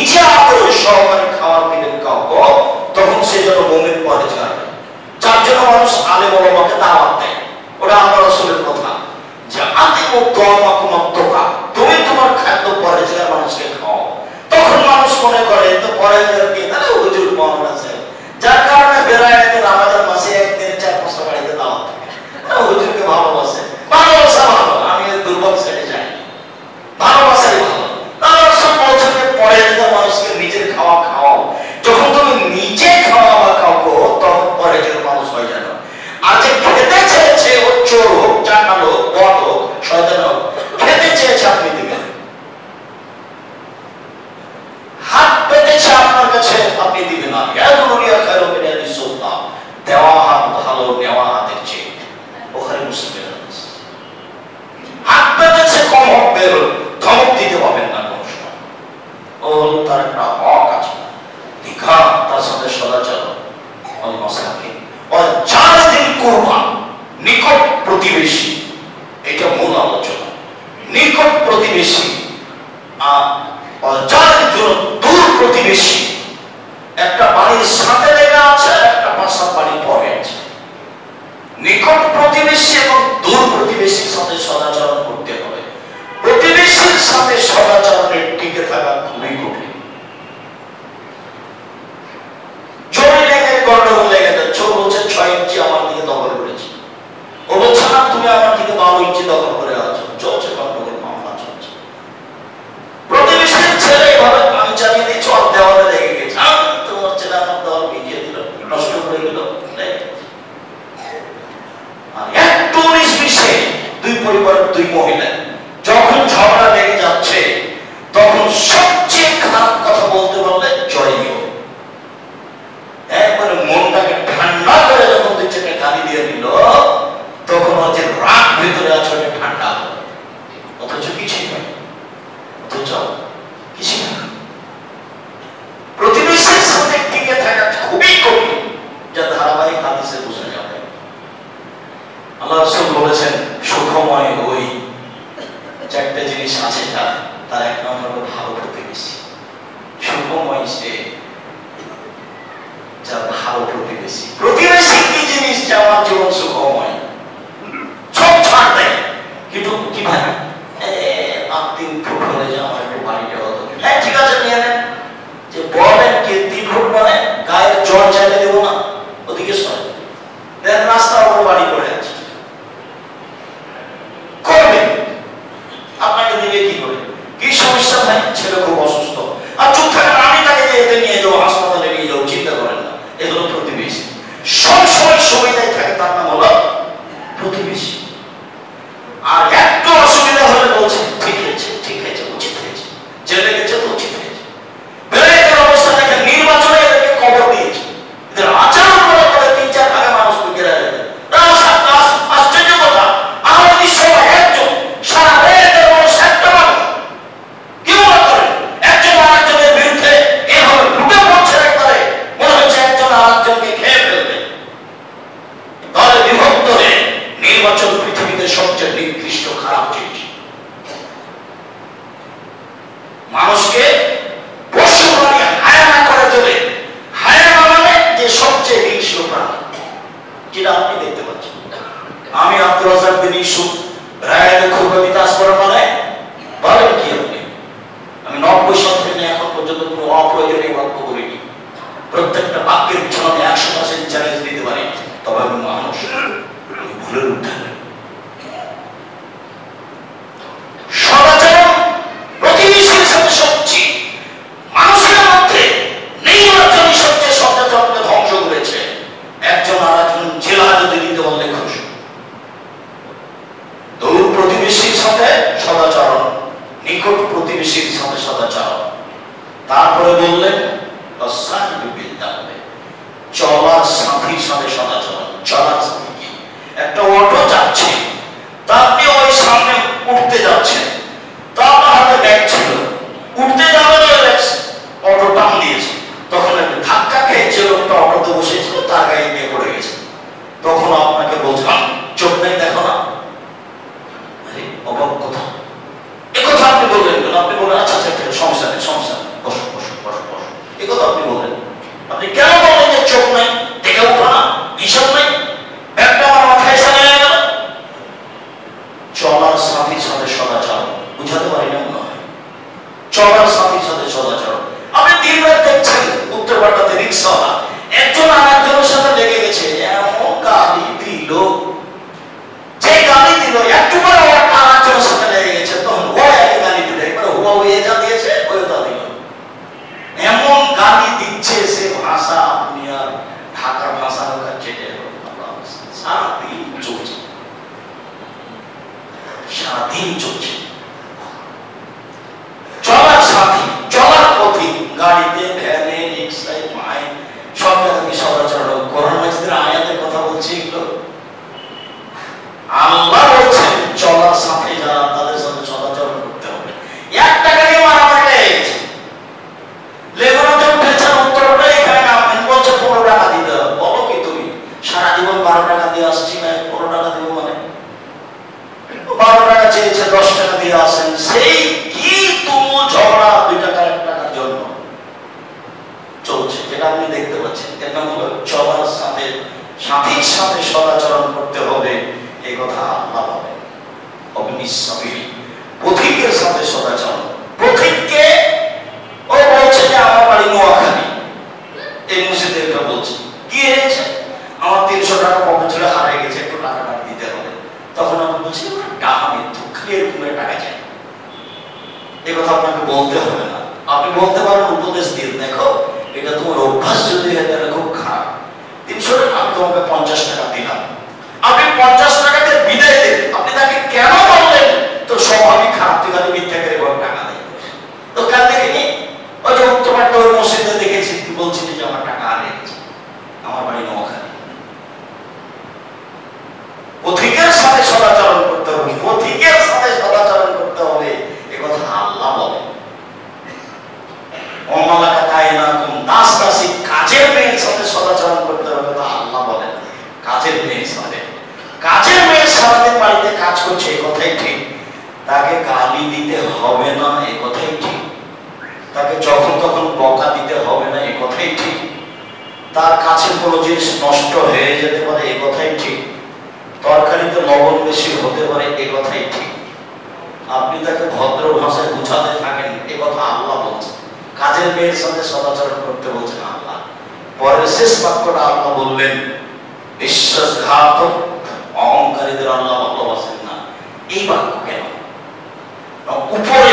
নিজে আগ্রহ সহকারে খাওয়ার দিবেন কাউকে, তখন সে যেন মুমিন পরেজগার। যার জন্য মানুষ আলেম ওলামাকে দাওয়াত দেয়। ওটা আমার রাসূলের কথা যে আতিমু তাআমাকুম আত-তাকা, তুমি তোমার খাদ্য পরেজগার মানুষকে খাও। তখন মানুষ মনে করে তো পরেজগার কি তাহলে হুজুর মহান আছে, যার কারণে বেলায়েতের রমাজান মাসে একদিন 4-5টা বাড়িতে দাওয়াত থাকে। হুজুরকে ভালোবাসে, ভালোবাসা ভালো, আমি দুর্বল সাইডে যাই, ভালোবাসাই ভালো। তাহলে সব বলছেন যে পরেজগার মানুষকে নিজের খাওয়া খাও। যখন তুমি নিজে খাওয়া বা কাউকে, তখন পরেজগার মানুষ হয়ে যাবে। আর যে খেতে চেয়েছে ও চোর হোক, চাকাল হোক, বট হোক, শয়তান হোক, খেতে চেয়েছে আপনি দিবেন। হাত পেতেছে আপনার কাছে, আপনি দিবেন না। দেওয়া হাত ভালো, নেওয়া হাতের চেয়ে। বুখারী মুসলিমের হাদিস। হাত পেতেছে কম হোক বের, ধমক দিতে পাবেন না কোন সময়। ও তার একটা হক আছে, দীঘা তার সাথে সদাচার। নিকট প্রতিবেশী, এটা মূল আলোচনা। নিকট প্রতিবেশী দূর প্রতিবেশী, একটা বাড়ির সাথে লেগে আছে, একটা পাশের বাড়ির পরে আছে। নিকট প্রতিবেশী এবং দূর প্রতিবেশীর সাথে সদাচরণ করতে হবে। প্রতিবেশীর সাথে সদাচরণের টিকে থাকা খুবই কঠিন। জমি লেগে গন্ডগোল লেগে যাচ্ছে, ও বলছে 6 ইঞ্চি আমার দিকে দখল করেছে, ও বলছে না তুমি আমার দিকে 12 ইঞ্চি দখল করে আছো, চলছে গন্ডগোল, মামলা চলছে। প্রতিবেশীর ছেলে এভাবে পানি চালিয়ে দিয়ে চল দেওয়ালে লেগে গেছে, তোমার ছেলে আমার দেওয়াল ভিজিয়ে দিল, নষ্ট করে দিল। একটু 19 বিশে দুই পরিবারের দুই মহিলা যখন ঝগড়া লেগে যাচ্ছে, তখন সবচেয়ে খারাপ কথা বলতে বললে জয়ীয়। একবারে মনটাকে ঠান্ডা করে যখন দুজনে গালি দিয়ে দিল, তখন হচ্ছে রাগ ভিতরে আছে, ঠান্ডা হলো। অথচ কিছুই নয়, অথচ কিছুই না। প্রতিবেশীর সাথে টিকে থাকা খুবই কঠিন, যা ধারাবাহিক হাদিসে বোঝা যাবে। আল্লাহ রাসূল বলেছেন সুখময় ওই 4টে জিনিস আছে তার এক নম্বর হলো ভালো প্রতিবেশী। সুখময় সে যার ভালো প্রতিবেশী। প্রতিবেশী কি জিনিস যে আমার জীবন সুখময়, সব ছাড় দেয়, কিন্তু কিভাবে দিন ফুট হলে যে আমার একটু বাড়ি যাওয়া দরকার। হ্যাঁ ঠিক আছে নিয়ে নেন, যে বলেন কি 3 ফুট মানে গায়ের জ্বর চাইলে দেবো না, ওদিকে সরে দেন, রাস্তা ওপর বাড়ি পড়ে আছে, করবেন আপনাকে দিলে কি করে? কি সমস্যা ভাই? ছেলে খুব অসুস্থ, আর চুপ থাকেন, আমি তাকে এতে নিয়ে যাবো, হাসপাতালে নিয়ে যাবো, চিন্তা করেন না। এগুলো প্রতিবেশী, সবসময় সুবিধায় থাকে, তার নাম হলো প্রতিবেশী। আর একটু অসুবিধা হলে বলছে ঠিক হয়েছে, ঠিক হয়েছে, উচিত হয়েছে, জেলে গেছে তো উচিত হয়েছে। বেলায়েতের অবস্থা দেখে নির্বাচনে এদেরকে খবর দিয়েছে, এদের আচরণ করে 3-4 ভাগে মানুষ বিকেরা যাবে। আশ্চর্য কথা, আমাদের সবাই একজন সারা বেলায়েতের মানুষ একটা মানুষ কি মনে করে একজন আরেকজনের বিরুদ্ধে এভাবে লুটে পড়ছে, একবারে মনে হচ্ছে একজন আরেকজনকে খেয়ে ফেলবে। দলে বিভক্ত হয়ে নির্বাচন পৃথিবীতে সবচেয়ে নিকৃষ্ট খারাপ জিনিস। মানুষকে পশু প্রাণী হায়ানা করে চলে, হায়ানা মানে যে সবচেয়ে হিংস্র প্রাণী, যেটা আপনি দেখতে পাচ্ছেন। আমি আব্দুর রাজ্জাক বিন ইউসুফ রায়ের খুবই তাসপর মানে বলেন কি আপনি? আমি 90 সাল থেকে এখন পর্যন্ত কোনো অপ্রয়োজনীয় বাক্য বলিনি। প্রত্যেকটা বাক্যের পিছনে আমি 100% চ্যালেঞ্জ দিতে পারি, তবে আমি মানুষ, ভুলের উদ্ধার। সদাচরণ প্রতিবেশীর সাথে সবচেয়ে, মানুষের মধ্যে নির্বাচনী সবচেয়ে সদাচরণকে ধ্বংস করেছে। একজন আর একজন জেলা যদি দিতে বললে খুশি। দূর প্রতিবেশীর সাথে সদাচরণ, নিকট প্রতিবেশীর সাথে সদাচরণ। তারপরে বললেন চলার সাথীর সাথে সদাচরণ। চলার সাথী কি? একটা অটো যাচ্ছে, তা আপনি ওই সামনে উঠতে যাচ্ছেন, তা আপনার হাতে ব্যাগ ছিল, উঠতে যাবেন, অটো টান দিয়েছে, তখন একটা ধাক্কা খেয়েছে, লোকটা অটোতে বসেছিল, তার গায়ে নিয়ে পড়ে গেছে। তখন আপনাকে বলছিলাম চোখ নেই, দেখো না, অবাক কথা, এ কথা আপনি বললেন কেন? আপনি বললেন আচ্ছা আচ্ছা সমস্যা নেই, সমস্যা নেই, বসো বসো। চোখ নাই, দেখে উঠো না, হিসাব নাই, ব্যাগটা আমার মাথায় এসে লেগে গেল। চলার সাথীর সাথে সদাচরণ, বুঝাতে পারি না মনে হয়। চলার সাথীর সাথে সদাচরণ। আপনি দিন রাত দেখছেন উত্তরপাড়াতে রিক্সাওয়ালা একজন আর একজনের সাথে লেগে গেছে, এমন গালি দিল, যে গালি দিল একটু পরে আর একজনের সাথে লেগে গেছে, তখন ও একই গালি দিল, একবার হুয়া হয়ে যা দিয়েছে ওই তা দিল। এমন গালি দিচ্ছে সে ভাষা আপনি আর ঢাকার ভাষা সারাদিন চলছে, সারাদিন চলছে। চলার সাথী, চলার পথিক, গাড়িতে, ভ্যানে, রিক্সায়, মায়ে সব জায়গায় সদাচরণ। কোরআন মাজিদের আয়াতের কথা বলছি এগুলো। আল্লাহ বলছেন চলার সাথে যারা তাদের সাথে সদাচরণ করতে হবে। 1 টাকা দিয়ে মারামারি লেগে গেছে, লেগুনাতে উঠেছেন উত্তরটা, এখানে নামবেন, বলছে 15 টাকা দিতে হবে। বলো কি তুমি সারা জীবন 12 টাকা দিয়ে আসছি না, 15 টাকা দেবো মানে 12 টাকা চেয়েছে, 10 টাকা দিয়ে আসেন, সেই কি তুমু ঝগড়া 2 টাকা 1 টাকার জন্য চলছে, যেটা আপনি দেখতে পাচ্ছেন। এর নাম হলো চলার সাথে, সাথীর সাথে সদাচরণ করতে হবে, এই কথা আল্লাহ বলেন। অবিনিসাবিল, পথিকের সাথে সদাচরণ। পথিককে ও বলছে যে আমার বাড়ি নোয়াখালী, এই মসজিদে এটা বলছে, কি হয়েছে আমার 300 টাকা পকেট ছিল হারিয়ে গেছে, একটু টাকাটা দিতে হবে। তখন আমি বলছি টাকা মিথ্যু, খালি এরকম টাকা চাই, এই কথা আপনাকে বলতে হবে না। আপনি বলতে পারেন, উপদেশ দিয়ে দেখো এটা তোমার অভ্যাস যদি হয় তাহলে খুব খারাপ। 300 টাকা আমি তোমাকে 50 টাকা দিলাম, আপনি 50 টাকাতে বিদায় দেন, আপনি তাকে কেন বললেন? তো স্বাভাবিক খারাপ, তুই খালি মিথ্যা করে বড় টাকা দেয়। তো কাল দেখেনি ওই যে উত্তরপাড়া ওই মসজিদে দেখেছি, তুই বলছিলি যে আমার টাকা হারিয়ে গেছে, আমার বাড়ি নোয়াখালী। পথিকের সাথে সদাচরণ করতে হবে, পথিকের সাথে সদাচরণ করতে হবে, এ কথা আল্লাহ বলে। অমালাকা তাইনাকুম, দাস দাসী কাজের মেয়ের সাথে সদাচরণ করতে হবে, তা আল্লাহ বলেন। কাজের মেয়ের সাথে, কাজের মেয়ের সারাদিন বাড়িতে কাজ করছে, এই কথাই ঠিক, তাকে গালি দিতে হবে না, এই কথাই ঠিক, তাকে যখন তখন বকা দিতে হবে না, এই কথাই ঠিক, তার কাছে কোনো জিনিস নষ্ট হয়ে যেতে পারে, এই কথাই ঠিক, তরকারিতে লবণ বেশি হতে পারে, এই কথাই ঠিক, আপনি তাকে ভদ্র ভাষায় বুঝাতে থাকেন, এ কথা আল্লাহ বলছেন। কাজের মেয়ের সাথে সদাচরণ করতে বলছেন আল্লাহ। পরের শেষ বাক্যটা আল্লাহ বললেন, বিশ্বাসঘাতক অহংকারীদের আল্লাহ ভালোবাসেন না। এই বাক্য কেন? উপরে